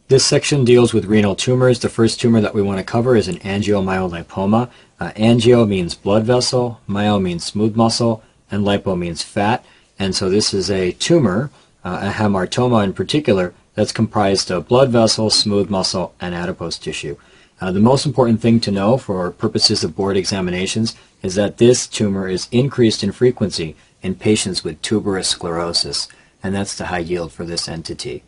This section deals with renal tumors. The first tumor that we want to cover is an angiomyolipoma. Angio means blood vessel, myo means smooth muscle, and lipo means fat. And so this is a tumor, a hamartoma in particular, that's comprised of blood vessels, smooth muscle, and adipose tissue. The most important thing to know for purposes of board examinations is that this tumor is increased in frequency in patients with tuberous sclerosis, and that's the high yield for this entity.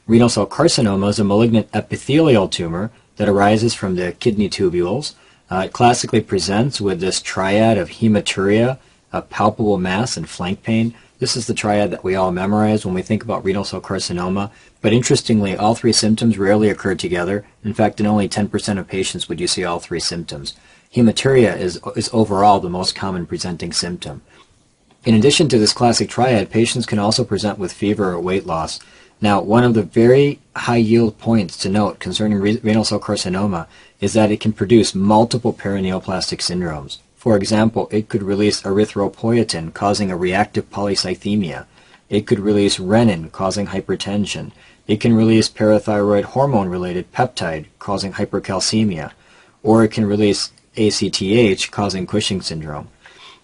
Renal cell carcinoma is a malignant epithelial tumor that arises from the kidney tubules. It classically presents with this triad of hematuria, a palpable mass, and flank pain. This is the triad that we all memorize when we think about renal cell carcinoma, but interestingly, all three symptoms rarely occur together. In fact, in only 10% of patients would you see all three symptoms. Hematuria is overall the most common presenting symptom. In addition to this classic triad, patients can also present with fever or weight loss. Now, one of the very high yield points to note concerning renal cell carcinoma is that it can produce multiple paraneoplastic syndromes. For example, it could release erythropoietin, causing a reactive polycythemia. It could release renin, causing hypertension. It can release parathyroid hormone-related peptide, causing hypercalcemia. Or it can release ACTH, causing Cushing syndrome.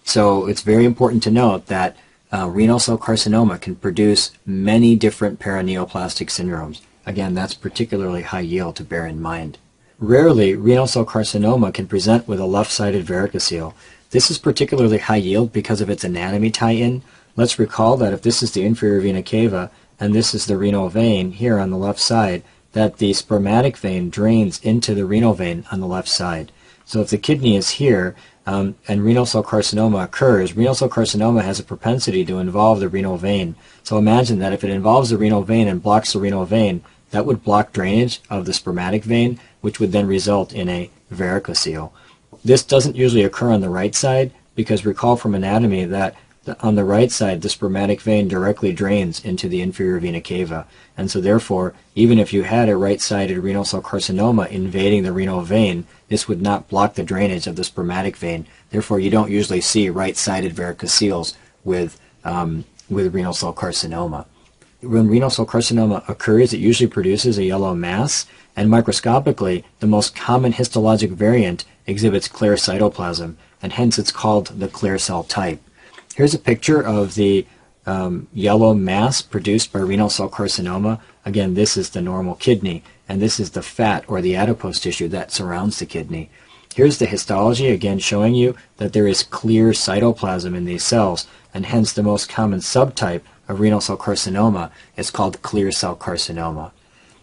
So it's very important to note that renal cell carcinoma can produce many different paraneoplastic syndromes. Again, that's particularly high yield to bear in mind. Rarely, renal cell carcinoma can present with a left-sided varicocele. This is particularly high yield because of its anatomy tie-in. Let's recall that if this is the inferior vena cava and this is the renal vein here on the left side, that the spermatic vein drains into the renal vein on the left side. So if the kidney is here and renal cell carcinoma occurs, renal cell carcinoma has a propensity to involve the renal vein. So imagine that if it involves the renal vein and blocks the renal vein, that would block drainage of the spermatic vein, which would then result in a varicocele. This doesn't usually occur on the right side because recall from anatomy that on the right side the spermatic vein directly drains into the inferior vena cava, and so therefore even if you had a right-sided renal cell carcinoma invading the renal vein, this would not block the drainage of the spermatic vein. Therefore you don't usually see right-sided varicoceles with renal cell carcinoma. When renal cell carcinoma occurs, it usually produces a yellow mass, and microscopically, the most common histologic variant exhibits clear cytoplasm, and hence it's called the clear cell type. Here's a picture of the yellow mass produced by renal cell carcinoma. Again, this is the normal kidney, and this is the fat or the adipose tissue that surrounds the kidney. Here's the histology, again showing you that there is clear cytoplasm in these cells, and hence the most common subtype of renal cell carcinoma is called clear cell carcinoma.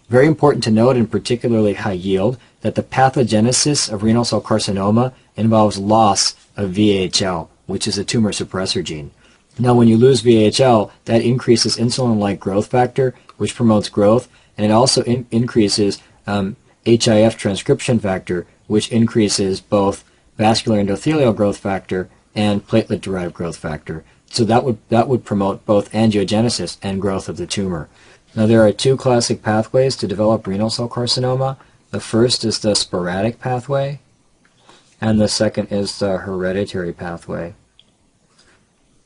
Very important to note, in particularly high yield, that the pathogenesis of renal cell carcinoma involves loss of VHL, which is a tumor suppressor gene. Now when you lose VHL, that increases insulin-like growth factor, which promotes growth, and it also increases HIF transcription factor, which increases both vascular endothelial growth factor and platelet-derived growth factor. So that would promote both angiogenesis and growth of the tumor. Now there are two classic pathways to develop renal cell carcinoma. The first is the sporadic pathway, and the second is the hereditary pathway.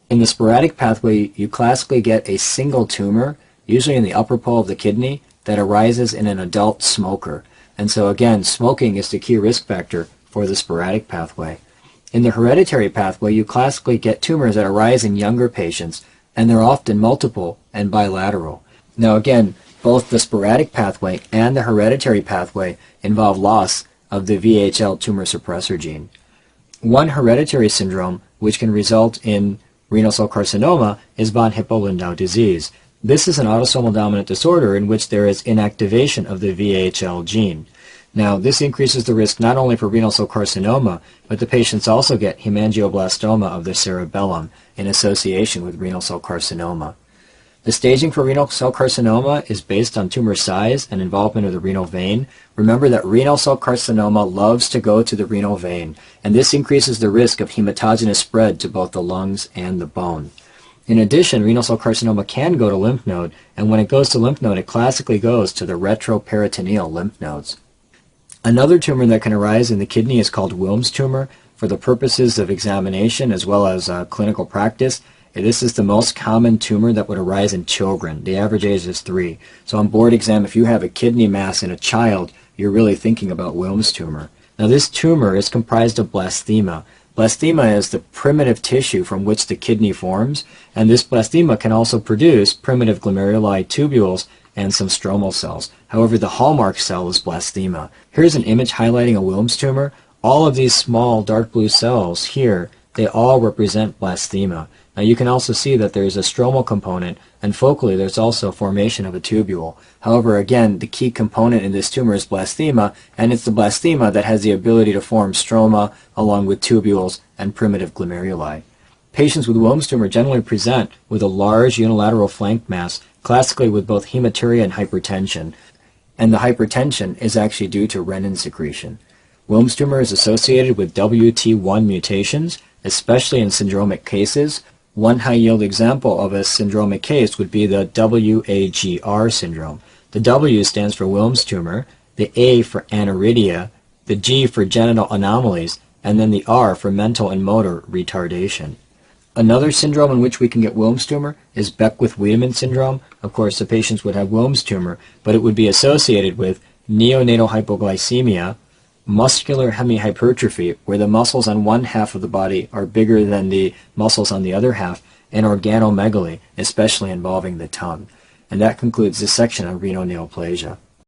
In the sporadic pathway, you classically get a single tumor, usually in the upper pole of the kidney, that arises in an adult smoker. And so again, smoking is the key risk factor for the sporadic pathway. In the hereditary pathway, you classically get tumors that arise in younger patients, and they're often multiple and bilateral. Now again, both the sporadic pathway and the hereditary pathway involve loss of the VHL tumor suppressor gene. One hereditary syndrome, which can result in renal cell carcinoma, is von Hippel-Lindau disease. This is an autosomal dominant disorder in which there is inactivation of the VHL gene. Now, this increases the risk not only for renal cell carcinoma, but the patients also get hemangioblastoma of the cerebellum in association with renal cell carcinoma. The staging for renal cell carcinoma is based on tumor size and involvement of the renal vein. Remember that renal cell carcinoma loves to go to the renal vein, and this increases the risk of hematogenous spread to both the lungs and the bone. In addition, renal cell carcinoma can go to lymph node, and when it goes to lymph node, it classically goes to the retroperitoneal lymph nodes. Another tumor that can arise in the kidney is called Wilms tumor. For the purposes of examination as well as clinical practice, This is the most common tumor that would arise in children. The average age is 3. So on board exam, if you have a kidney mass in a child, you're really thinking about Wilms tumor. Now this tumor is comprised of blastema. Blastema is the primitive tissue from which the kidney forms, and this blastema can also produce primitive glomeruli, tubules, and some stromal cells. However, the hallmark cell is blastema. Here's an image highlighting a Wilms tumor. All of these small dark blue cells here, they all represent blastema. Now you can also see that there's a stromal component, and focally there's also formation of a tubule. However, again, the key component in this tumor is blastema, and it's the blastema that has the ability to form stroma along with tubules and primitive glomeruli. Patients with Wilms tumor generally present with a large unilateral flank mass, classically with both hematuria and hypertension. And the hypertension is actually due to renin secretion. Wilms tumor is associated with WT1 mutations, especially in syndromic cases. One high-yield example of a syndromic case would be the WAGR syndrome. The W stands for Wilms tumor, the A for aniridia, the G for genital anomalies, and then the R for mental and motor retardation. Another syndrome in which we can get Wilms tumor is Beckwith-Wiedemann syndrome. Of course, the patients would have Wilms tumor, but it would be associated with neonatal hypoglycemia, muscular hemihypertrophy, where the muscles on one half of the body are bigger than the muscles on the other half, and organomegaly, especially involving the tongue. And that concludes this section on renal neoplasia.